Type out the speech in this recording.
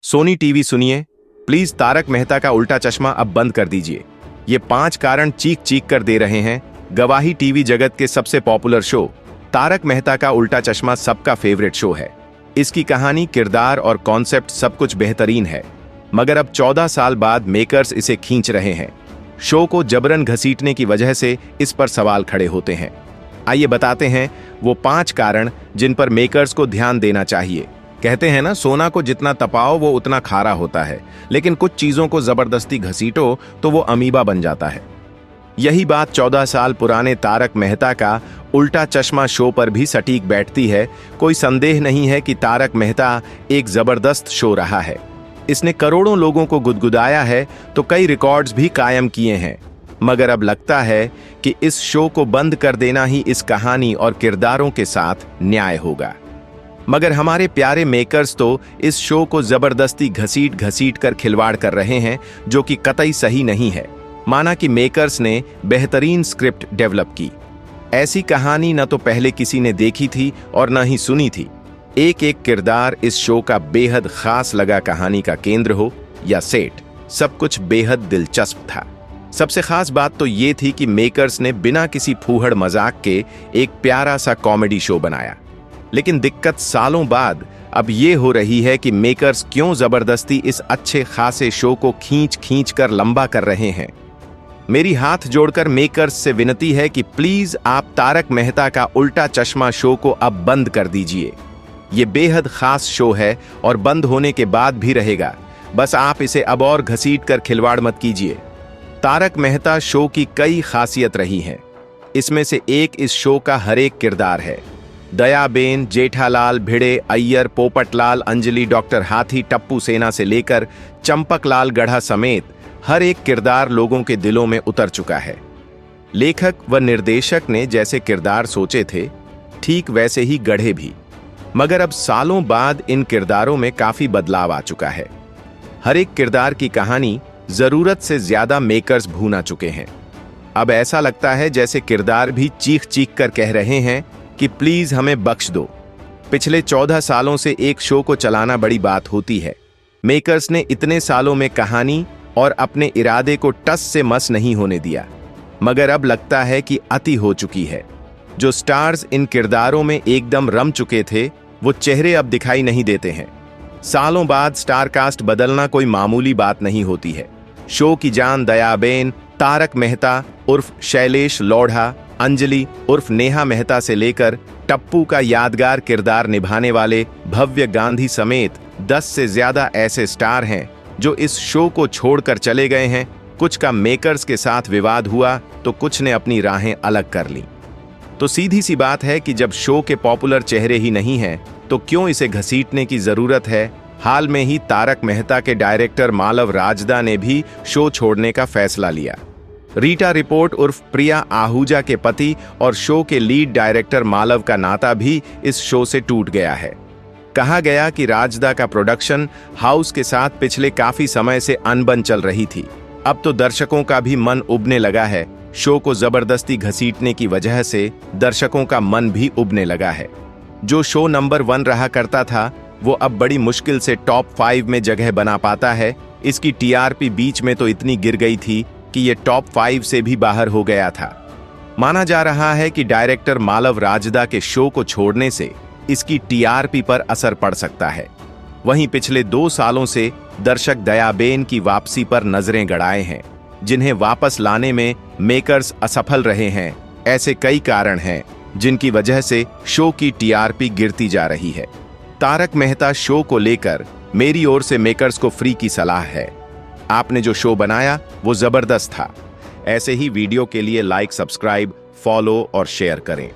Sony TV सुनिए, please Tarak Mehta का उल्टा चश्मा अब बंद कर दीजिए। ये 5 कारण चीख चीख कर दे रहे हैं। गवाही टीवी जगत के सबसे पॉपुलर शो तारक मेहता का उल्टा चश्मा सबका फेवरेट शो है। इसकी कहानी, किरदार और कॉन्सेप्ट सब कुछ बेहतरीन है, मगर अब 14 साल बाद मेकर्स इसे खींच रहे हैं। शो को जबरन घसीटने की वजह से इस पर सवाल खड़े होते हैं। आइए बताते हैं वो 5 कारण जिन पर मेकर्स को ध्यान देना चाहिए। कहते हैं ना, सोना को जितना तपाओ वो उतना खारा होता है, लेकिन कुछ चीजों को जबरदस्ती घसीटो तो वो अमीबा बन जाता है। यही बात 14 साल पुराने तारक मेहता का उल्टा चश्मा शो पर भी सटीक बैठती है। कोई संदेह नहीं है कि तारक मेहता एक जबरदस्त शो रहा है। इसने करोड़ों लोगों को गुदगुदाया है तो कई रिकॉर्ड्स भी कायम किए हैं, मगर अब लगता है कि इस शो को बंद कर देना ही इस कहानी और किरदारों के साथ न्याय होगा। मगर हमारे प्यारे मेकर्स तो इस शो को जबरदस्ती घसीट कर खिलवाड़ कर रहे हैं, जो कि कतई सही नहीं है। माना कि मेकर्स ने बेहतरीन स्क्रिप्ट डेवलप की, ऐसी कहानी न तो पहले किसी ने देखी थी और न ही सुनी थी। एक एक किरदार इस शो का बेहद खास लगा, कहानी का केंद्र हो या सेट, सब कुछ बेहद दिलचस्प था। सबसे खास बात तो ये थी कि मेकर्स ने बिना किसी फूहड़ मजाक के एक प्यारा सा कॉमेडी शो बनाया। लेकिन दिक्कत सालों बाद अब ये हो रही है कि मेकर्स क्यों जबरदस्ती इस अच्छे खासे शो को खींच कर लंबा कर रहे हैं। मेरी हाथ जोड़कर मेकर्स से विनती है कि प्लीज आप तारक मेहता का उल्टा चश्मा शो को अब बंद कर दीजिए। ये बेहद खास शो है और बंद होने के बाद भी रहेगा। बस आप इसे अब और घसीट कर खिलवाड़ मत कीजिए। तारक मेहता शो की कई खासियत रही हैं। इसमें से एक इस शो का हर एक किरदार है। दयाबेन, जेठालाल, भिड़े, अय्यर, पोपटलाल, अंजलि, डॉक्टर हाथी, टप्पू सेना से लेकर चंपकलाल गढ़ा समेत हर एक किरदार लोगों के दिलों में उतर चुका है। लेखक व निर्देशक ने जैसे किरदार सोचे थे, ठीक वैसे ही गढ़े भी, मगर अब सालों बाद इन किरदारों में काफी बदलाव आ चुका है। हर एक किरदार की कहानी जरूरत से ज्यादा मेकर्स भूना चुके हैं। अब ऐसा लगता है जैसे किरदार भी चीख कर कह रहे हैं कि प्लीज हमें बख्श दो। पिछले 14 सालों से एक शो को चलाना बड़ी बात होती है। मेकर्स ने इतने सालों में कहानी और अपने इरादे को टस से मस नहीं होने दिया, मगर अब लगता है कि अति हो चुकी है। जो स्टार्स इन किरदारों में एकदम रम चुके थे, वो चेहरे अब दिखाई नहीं देते हैं। सालों बाद स्टार कास्ट बदलना कोई मामूली बात नहीं होती है। शो की जान दयाबेन, तारक मेहता उर्फ शैलेश लोढ़ा, अंजलि उर्फ नेहा मेहता से लेकर टप्पू का यादगार किरदार निभाने वाले भव्य गांधी समेत 10 से ज्यादा ऐसे स्टार हैं जो इस शो को छोड़कर चले गए हैं। कुछ का मेकर्स के साथ विवाद हुआ तो कुछ ने अपनी राहें अलग कर ली। तो सीधी सी बात है कि जब शो के पॉपुलर चेहरे ही नहीं हैं, तो क्यों इसे घसीटने की जरूरत है। हाल में ही तारक मेहता के डायरेक्टर मालव राजदा ने भी शो छोड़ने का फैसला लिया। रीटा रिपोर्ट उर्फ प्रिया आहूजा के पति और शो के लीड डायरेक्टर मालव का नाता भी इस शो से टूट गया है। कहा गया कि राजदा का प्रोडक्शन हाउस के साथ पिछले काफी समय से अनबन चल रही थी। अब तो दर्शकों का भी मन उबने लगा है। शो को जबरदस्ती घसीटने की वजह से दर्शकों का मन भी उबने लगा है। जो शो नंबर 1 रहा करता था, वो अब बड़ी मुश्किल से टॉप 5 में जगह बना पाता है। इसकी टीआरपी बीच में तो इतनी गिर गई थी कि ये टॉप 5 से भी बाहर हो गया था। माना जा रहा है कि डायरेक्टर मालव राजदा के शो को छोड़ने से इसकी टीआरपी पर असर पड़ सकता है। वहीं पिछले 2 सालों से दर्शक दयाबेन की वापसी पर नजरें गड़ाए हैं, जिन्हें वापस लाने में मेकर्स असफल रहे हैं। ऐसे कई कारण हैं जिनकी वजह से शो की टीआरपी गिरती जा रही है। तारक मेहता शो को लेकर मेरी ओर से मेकर्स को फ्री की सलाह है। आपने जो शो बनाया वो जबरदस्त था। ऐसे ही वीडियो के लिए लाइक, सब्सक्राइब, फॉलो और शेयर करें।